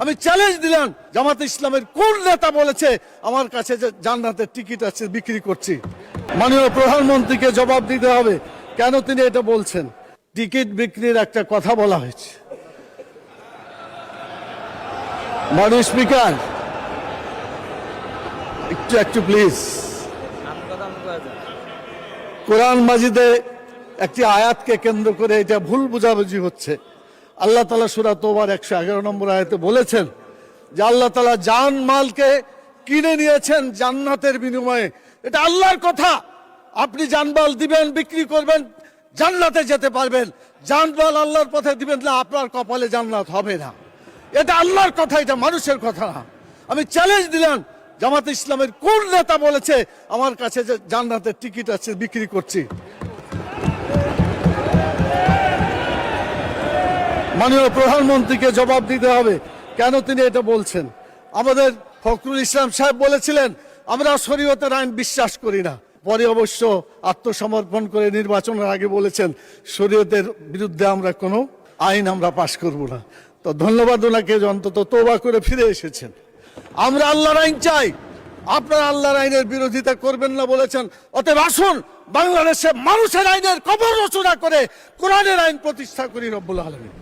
আমি চ্যালেঞ্জ দিলাম, জামাতে ইসলামের কোন নেতা বলেছে আমার কাছে যে জান্নাতের টিকিট আছে বিক্রি করছি? মাননীয় প্রধানমন্ত্রীকে জবাব দিতে হবে কেন তিনি এটা বলছেন। টিকিট বিক্রির একটা কথা বলা হয়েছে। মাননীয় স্পিকার, একটু প্লিজ। কোরআন মাজিদে একটি আয়াতকে কেন্দ্র করে এটা ভুল বোঝাবুঝি হচ্ছে। আল্লাহ তাআলা সূরা তওবার 111 নম্বর আয়াতে বলেছেন যে আল্লাহ তাআলা জান মালকে কিনে নিয়েছেন জান্নাতের বিনিময়ে। এটা আল্লাহর কথা। আপনি জানমাল দিবেন, বিক্রি করবেন, জান্নাতে যেতে পারবেন। জানমাল আল্লাহর পথে দিবেন না, আপনার কপালে জান্নাত হবে না। এটা আল্লাহর কথা, এটা মানুষের কথা না। আমি চ্যালেঞ্জ দিলাম, জামাতে ইসলামের কোন নেতা বলেছে আমার কাছে যে জান্নাতের টিকিট আছে বিক্রি করছি? মাননীয় প্রধানমন্ত্রীকে জবাব দিতে হবে কেন তিনি এটা বলছেন। আমাদের ফখরুল ইসলাম সাহেব বলেছিলেন আমরা শরীয়তের আইন বিশ্বাস করি না, পরে অবশ্য আত্মসমর্পণ করে নির্বাচনের আগে বলেছেন শরীয়তের বিরুদ্ধে আমরা কোনো আইন আমরা পাশ করব না। তো ধন্যবাদ ওনাকে, অন্তত তওবা করে ফিরে এসেছেন। আমরা আল্লাহর আইন চাই, আপনারা আল্লাহর আইনের বিরোধিতা করবেন না বলেছেন। অতএব আসুন বাংলাদেশে মানুষের আইনের কবর রচনা করে কোরআনের আইন প্রতিষ্ঠা করি। রব্বুল আলামিন।